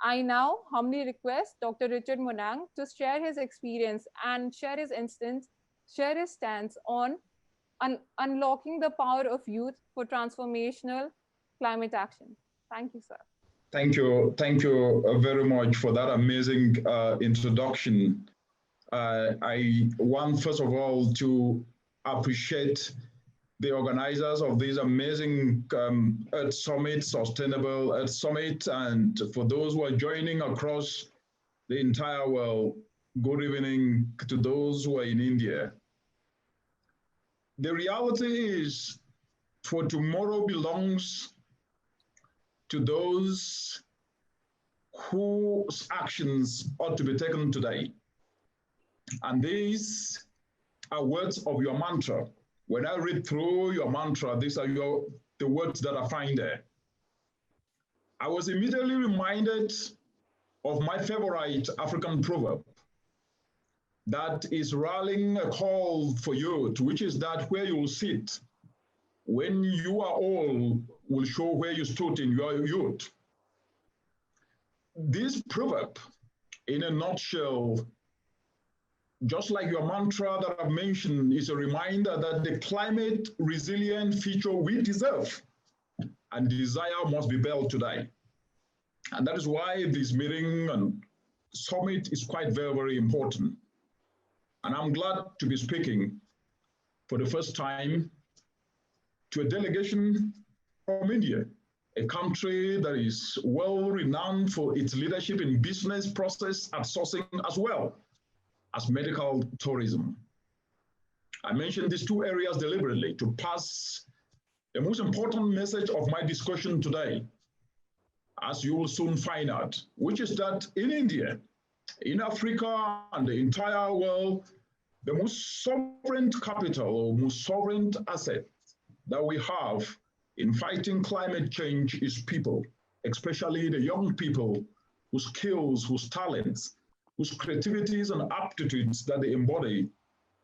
I now humbly request Dr. Richard Monang to share his experience and share his stance on unlocking the power of youth for transformational climate action. Thank you, sir. Thank you very much for that amazing introduction. I want, first of all, to appreciate the organizers of this amazing Earth Summit, Sustainable Earth Summit, and for those who are joining across the entire world, good evening to those who are in India. The reality is, for tomorrow belongs to those whose actions ought to be taken today. And these are words of your mantra. When I read through your mantra, these are the words that I find there. I was immediately reminded of my favorite African proverb that is rallying a call for youth, which is that where you will sit when you are old will show where you stood in your youth. This proverb, in a nutshell, just like your mantra that I've mentioned, is a reminder that the climate resilient future we deserve and desire must be built today. And that is why this meeting and summit is quite very, very important. And I'm glad to be speaking for the first time to a delegation from India, a country that is well renowned for its leadership in business process outsourcing as well as medical tourism. I mentioned these two areas deliberately to pass the most important message of my discussion today, as you will soon find out, which is that in India, in Africa, and the entire world, the most sovereign capital or most sovereign asset that we have in fighting climate change is people, especially the young people whose skills, whose talents, whose creativities and aptitudes that they embody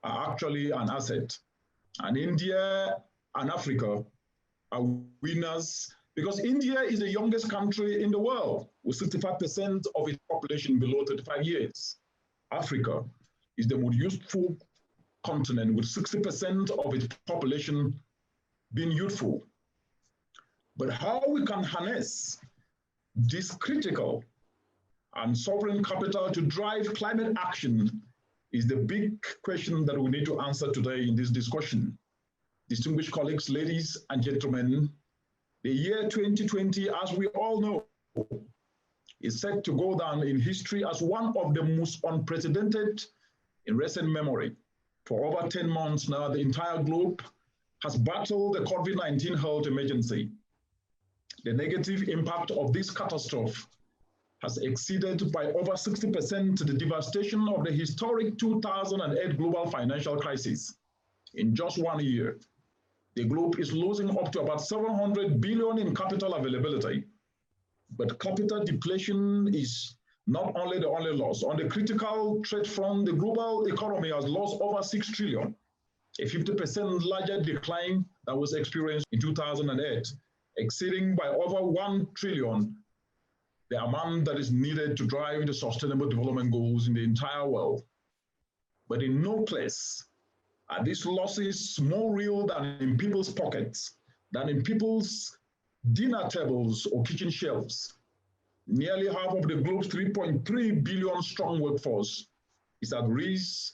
are actually an asset. And India and Africa are winners because India is the youngest country in the world with 65% of its population below 35 years. Africa is the most youthful continent with 60% of its population being youthful. But how we can harness this critical and sovereign capital to drive climate action is the big question that we need to answer today in this discussion. Distinguished colleagues, ladies and gentlemen, the year 2020, as we all know, is set to go down in history as one of the most unprecedented in recent memory. For over 10 months now, the entire globe has battled the COVID-19 health emergency. The negative impact of this catastrophe has exceeded by over 60% the devastation of the historic 2008 global financial crisis. In just 1 year, the globe is losing up to about 700 billion in capital availability. But capital depletion is not only the only loss. On the critical trade front, the global economy has lost over 6 trillion, a 50% larger decline that was experienced in 2008, exceeding by over 1 trillion the amount that is needed to drive the sustainable development goals in the entire world. But in no place are these losses more real than in people's pockets, than in people's dinner tables or kitchen shelves. Nearly half of the globe's 3.3 billion strong workforce is at risk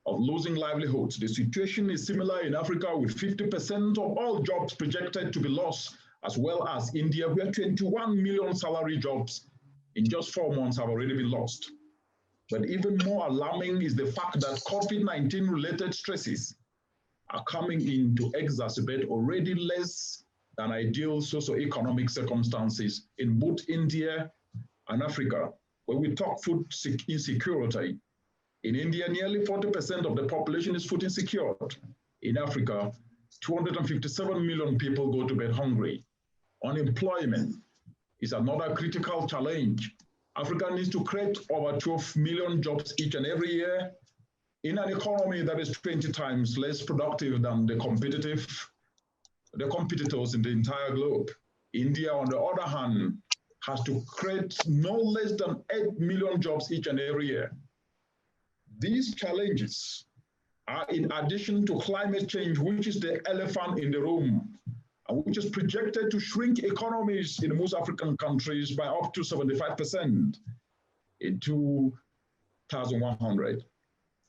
of losing livelihoods. The situation is similar in Africa, with 50% of all jobs projected to be lost, as well as India, where 21 million salary jobs in just 4 months have already been lost. But even more alarming is the fact that COVID-19 related stresses are coming in to exacerbate already less than ideal socioeconomic circumstances in both India and Africa. When we talk food insecurity, in India, nearly 40% of the population is food insecure. In Africa, 257 million people go to bed hungry. Unemployment is another critical challenge. Africa needs to create over 12 million jobs each and every year in an economy that is 20 times less productive than the competitors in the entire globe. India, on the other hand, has to create no less than 8 million jobs each and every year. These challenges are in addition to climate change, which is the elephant in the room, and which is projected to shrink economies in most African countries by up to 75% in 2100.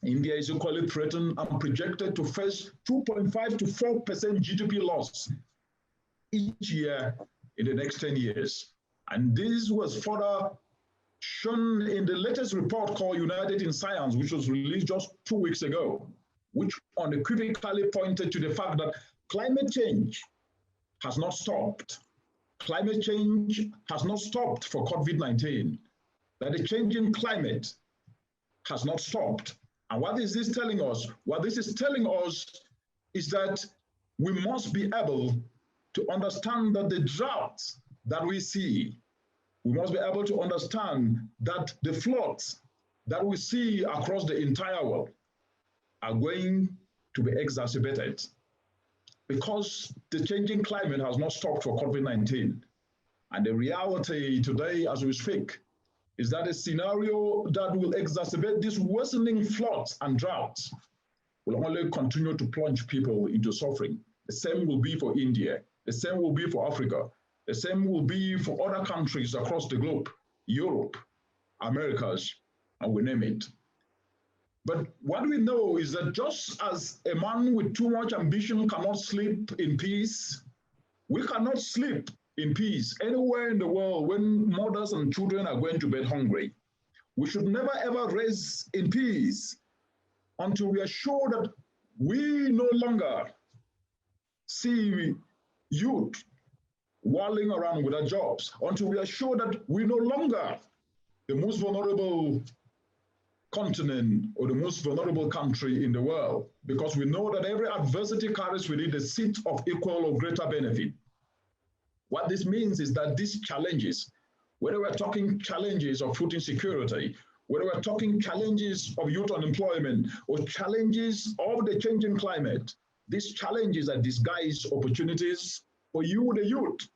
India is equally threatened and projected to face 2.5 to 4% GDP loss each year in the next 10 years. And this was further shown in the latest report called United in Science, which was released just 2 weeks ago, which unequivocally pointed to the fact that climate change has not stopped. Climate change has not stopped for COVID-19, that the changing climate has not stopped. And what is this telling us? What this is telling us is that we must be able to understand that the droughts that we see, we must be able to understand that the floods that we see across the entire world are going to be exacerbated because the changing climate has not stopped for COVID-19. And the reality today, as we speak, is that a scenario that will exacerbate these worsening floods and droughts will only continue to plunge people into suffering. The same will be for India. The same will be for Africa. The same will be for other countries across the globe, Europe, Americas, and we name it. But what we know is that just as a man with too much ambition cannot sleep in peace, we cannot sleep in peace anywhere in the world when mothers and children are going to bed hungry. We should never ever rest in peace until we are sure that we no longer see youth whirling around without jobs, until we are sure that we no longer the most vulnerable continent or the most vulnerable country in the world, because we know that every adversity carries with it a seed of equal or greater benefit. What this means is that these challenges, whether we're talking challenges of food insecurity, whether we're talking challenges of youth unemployment, or challenges of the changing climate, these challenges are disguised opportunities for you, the youth.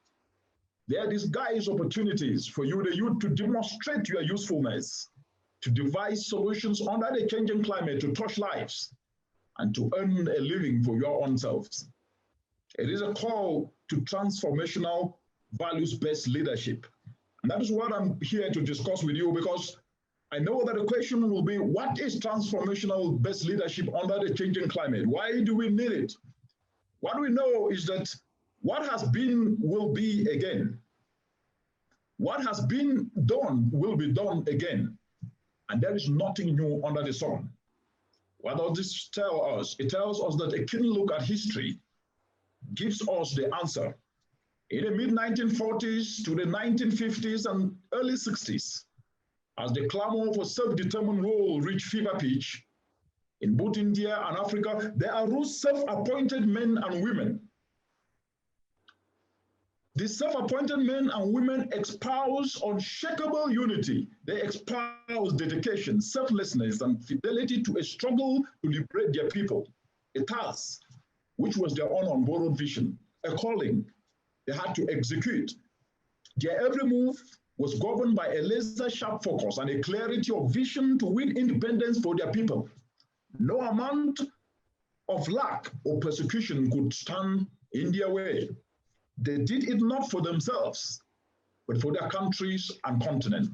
They are disguised opportunities for you, the youth, to demonstrate your usefulness, to devise solutions under the changing climate, to touch lives, and to earn a living for your own selves. It is a call to transformational, values-based leadership. And that is what I'm here to discuss with you, because I know that the question will be, what is transformational-based leadership under the changing climate? Why do we need it? What we know is that what has been will be again. What has been done will be done again. And there is nothing new under the sun. What does this tell us? It tells us that a keen look at history gives us the answer. In the mid-1940s to the 1950s and early 60s, as the clamor for self-determined rule reached fever pitch, in both India and Africa, there arose self-appointed men and women. The self-appointed men and women espouse unshakable unity. They espouse dedication, selflessness, and fidelity to a struggle to liberate their people, a task which was their own unborrowed vision, a calling they had to execute. Their every move was governed by a laser-sharp focus and a clarity of vision to win independence for their people. No amount of lack or persecution could stand in their way. They did it not for themselves, but for their countries and continent.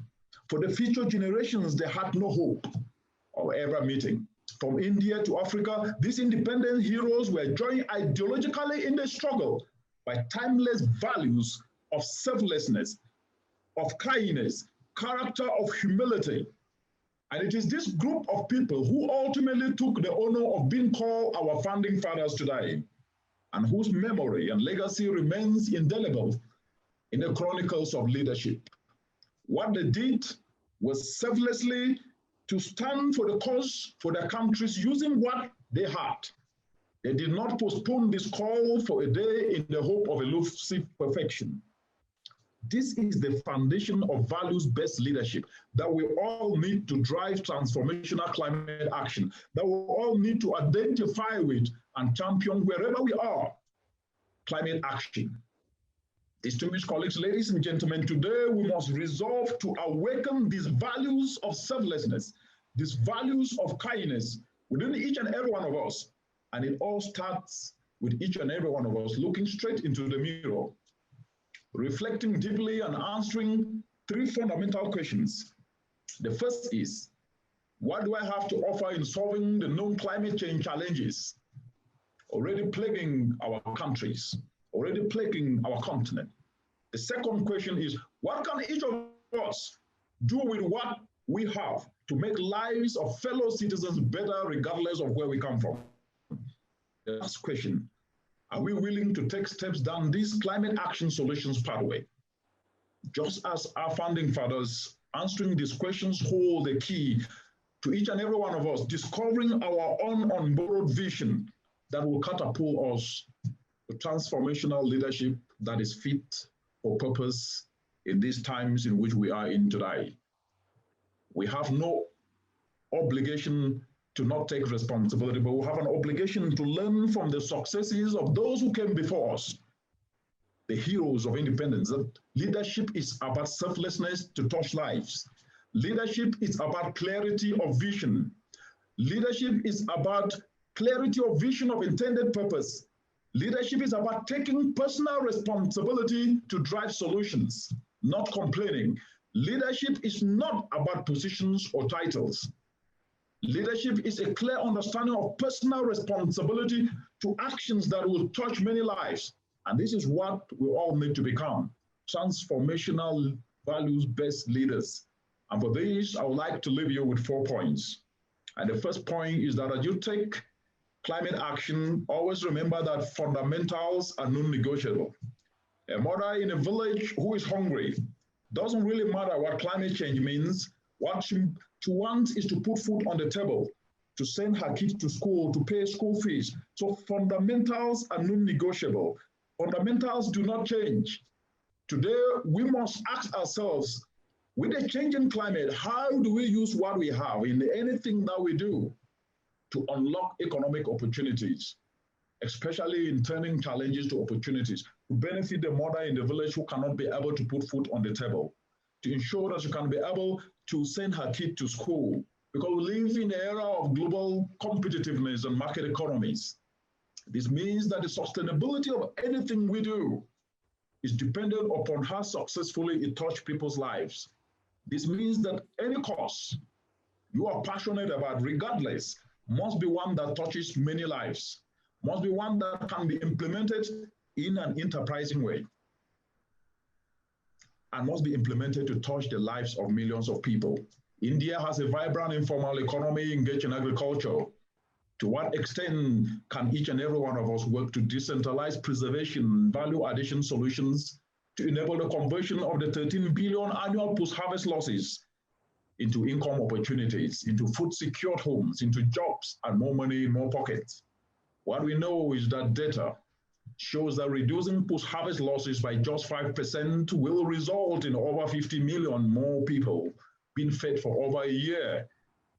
For the future generations, they had no hope of ever meeting. From India to Africa, these independent heroes were joined ideologically in the struggle by timeless values of selflessness, of kindness, character, of humility. And it is this group of people who ultimately took the honor of being called our founding fathers today, and whose memory and legacy remains indelible in the chronicles of leadership. What they did was selflessly to stand for the cause for their countries using what they had. They did not postpone this call for a day in the hope of elusive perfection. This is the foundation of values-based leadership that we all need to drive transformational climate action, that we all need to identify with and champion wherever we are, climate action. Distinguished colleagues, ladies and gentlemen, today we must resolve to awaken these values of selflessness, these values of kindness within each and every one of us. And it all starts with each and every one of us looking straight into the mirror, reflecting deeply and answering three fundamental questions. The first is, what do I have to offer in solving the known climate change challenges already plaguing our countries, already plaguing our continent? The second question is, what can each of us do with what we have to make lives of fellow citizens better regardless of where we come from? The last question, are we willing to take steps down this climate action solutions pathway? Just as our founding fathers, answering these questions hold the key to each and every one of us discovering our own unborrowed vision that will catapult us to transformational leadership that is fit for purpose in these times in which we are in today. We have no obligation to not take responsibility, but we have an obligation to learn from the successes of those who came before us, the heroes of independence. That leadership is about selflessness to touch lives. Leadership is about clarity of vision. Leadership is about clarity of vision of intended purpose. Leadership is about taking personal responsibility to drive solutions, not complaining. Leadership is not about positions or titles. Leadership is a clear understanding of personal responsibility to actions that will touch many lives. And this is what we all need to become, transformational values-based leaders. And for this, I would like to leave you with 4 points. And the first point is that as you take climate action, always remember that fundamentals are non-negotiable. A mother in a village who is hungry doesn't really matter what climate change means. What she wants is to put food on the table, to send her kids to school, to pay school fees. So fundamentals are non-negotiable. Fundamentals do not change. Today, we must ask ourselves, with a changing climate, how do we use what we have in anything that we do to unlock economic opportunities, especially in turning challenges to opportunities, to benefit the mother in the village who cannot be able to put food on the table, to ensure that she can be able to send her kid to school, because we live in an era of global competitiveness and market economies. This means that the sustainability of anything we do is dependent upon how successfully it touches people's lives. This means that any cause you are passionate about, regardless, must be one that touches many lives, must be one that can be implemented in an enterprising way, and must be implemented to touch the lives of millions of people. India has a vibrant informal economy engaged in agriculture. To what extent can each and every one of us work to decentralize preservation, value addition solutions to enable the conversion of the 13 billion annual post-harvest losses into income opportunities, into food-secured homes, into jobs, and more money in more pockets? What we know is that data shows that reducing post-harvest losses by just 5% will result in over 50 million more people being fed for over a year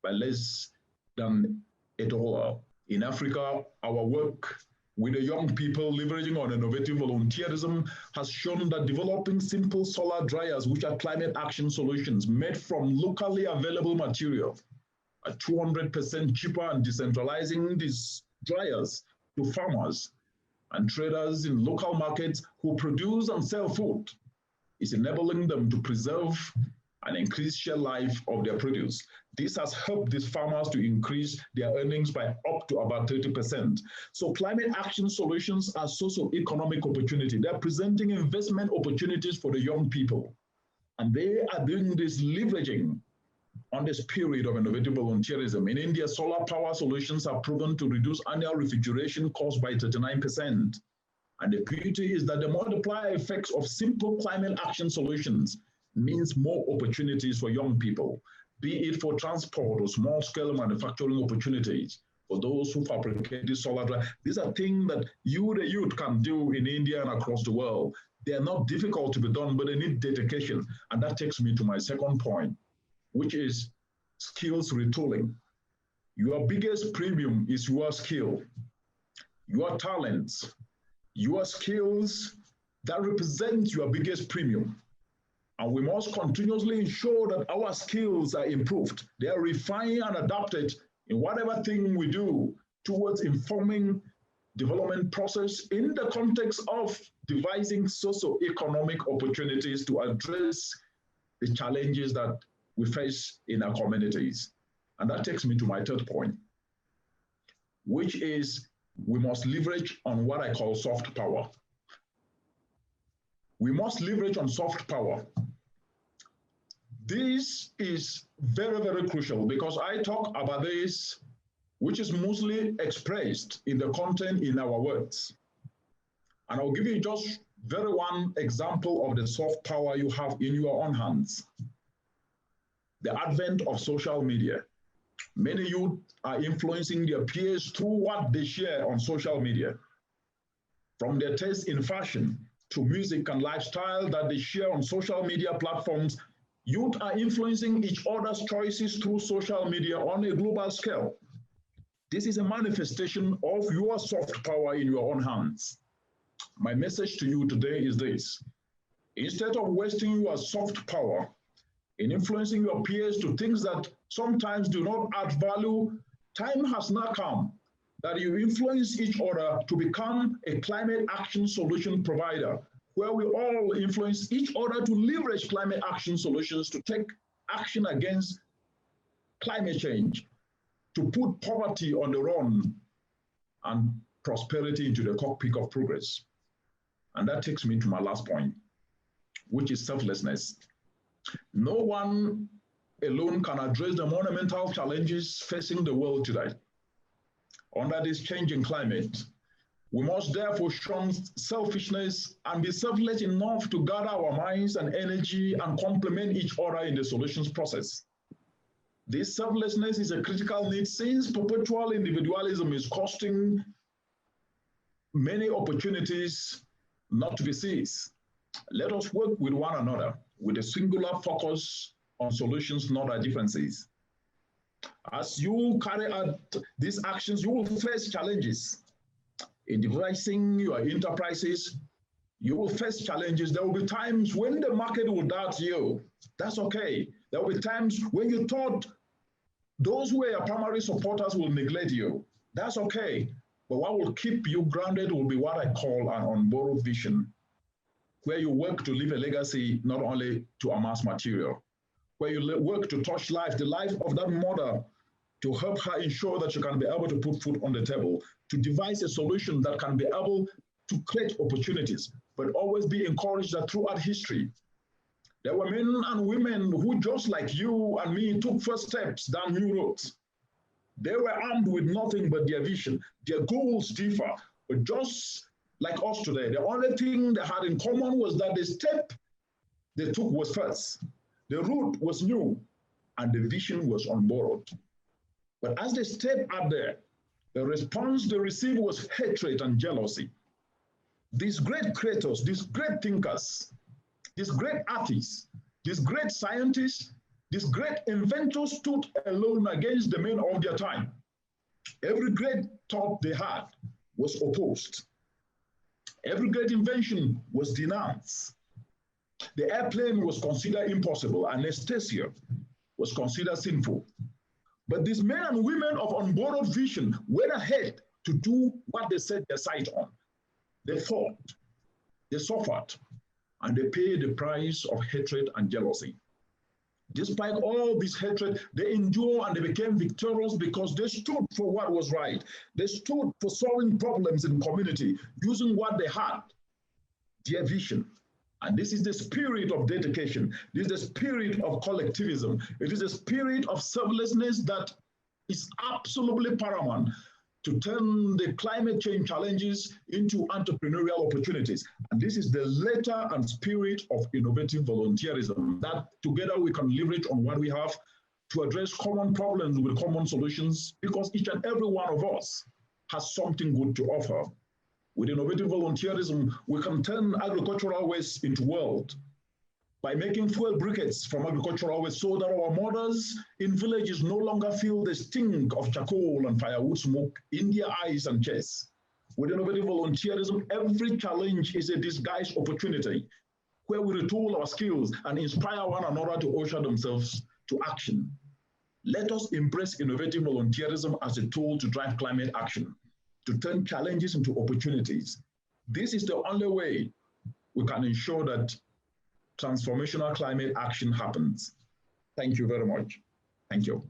by less than $1. In Africa, our work with the young people leveraging on innovative volunteerism has shown that developing simple solar dryers, which are climate action solutions made from locally available material, are 200% cheaper, and decentralizing these dryers to farmers and traders in local markets who produce and sell food is enabling them to preserve and increase shelf life of their produce. This has helped these farmers to increase their earnings by up to about 30%. So climate action solutions are socio-economic opportunity. They're presenting investment opportunities for the young people. And they are doing this leveraging on the spirit of innovative volunteerism. In India, solar power solutions are proven to reduce annual refrigeration costs by 39%. And the beauty is that the multiplier effects of simple climate action solutions means more opportunities for young people, be it for transport or small-scale manufacturing opportunities for those who fabricate this solar dryer. These are things that you, the youth, can do in India and across the world. They are not difficult to be done, but they need dedication. And that takes me to my second point, which is skills retooling. Your biggest premium is your skill, your talents, your skills that represents your biggest premium. And we must continuously ensure that our skills are improved. They are refined and adapted in whatever thing we do towards informing development process in the context of devising socio-economic opportunities to address the challenges that we face in our communities. And that takes me to my third point, which is we must leverage on what I call soft power. We must leverage on soft power. This is very, very crucial because I talk about this, which is mostly expressed in the content in our words. And I'll give you just very one example of the soft power you have in your own hands. The advent of social media. Many youth are influencing their peers through what they share on social media. From their taste in fashion to music and lifestyle that they share on social media platforms, youth are influencing each other's choices through social media on a global scale. This is a manifestation of your soft power in your own hands. My message to you today is this. Instead of wasting your soft power in influencing your peers to things that sometimes do not add value, time has now come that you influence each other to become a climate action solution provider, where we all influence each other to leverage climate action solutions to take action against climate change, to put poverty on the run and prosperity into the cockpit of progress. And that takes me to my last point, which is selflessness. No one alone can address the monumental challenges facing the world today. Under this changing climate, we must therefore shun selfishness and be selfless enough to gather our minds and energy and complement each other in the solutions process. This selflessness is a critical need since perpetual individualism is costing many opportunities not to be seized. Let us work with one another with a singular focus on solutions, not our differences. As you carry out these actions, you will face challenges. In devising your enterprises, you will face challenges. There will be times when the market will doubt you. That's okay. There will be times when you thought those who are your primary supporters will neglect you. That's okay. But what will keep you grounded will be what I call an unborrowed vision, where you work to leave a legacy not only to amass material, where you work to touch life, the life of that mother, to help her ensure that she can be able to put food on the table, to devise a solution that can be able to create opportunities, but always be encouraged that throughout history, there were men and women who, just like you and me, took first steps down new roads. They were armed with nothing but their vision. Their goals differ, but just like us today, the only thing they had in common was that the step they took was first. The route was new, and the vision was unborrowed. But as they stepped out there, the response they received was hatred and jealousy. These great creators, these great thinkers, these great artists, these great scientists, these great inventors stood alone against the men of their time. Every great thought they had was opposed. Every great invention was denounced. The airplane was considered impossible. Anesthesia was considered sinful. But these men and women of unborrowed vision went ahead to do what they set their sight on. They fought, they suffered, and they paid the price of hatred and jealousy. Despite all this hatred, they endured and they became victorious because they stood for what was right. They stood for solving problems in community, using what they had, their vision. And this is the spirit of dedication. This is the spirit of collectivism. It is the spirit of selflessness that is absolutely paramount to turn the climate change challenges into entrepreneurial opportunities. And this is the letter and spirit of innovative volunteerism, that together we can leverage on what we have to address common problems with common solutions, because each and every one of us has something good to offer. With innovative volunteerism, we can turn agricultural waste into wealth by making fuel briquettes from agricultural waste so that our mothers in villages no longer feel the stink of charcoal and firewood smoke in their eyes and chests. With innovative volunteerism, every challenge is a disguised opportunity where we retool our skills and inspire one another to usher themselves to action. Let us embrace innovative volunteerism as a tool to drive climate action, to turn challenges into opportunities. This is the only way we can ensure that transformational climate action happens. Thank you very much. Thank you.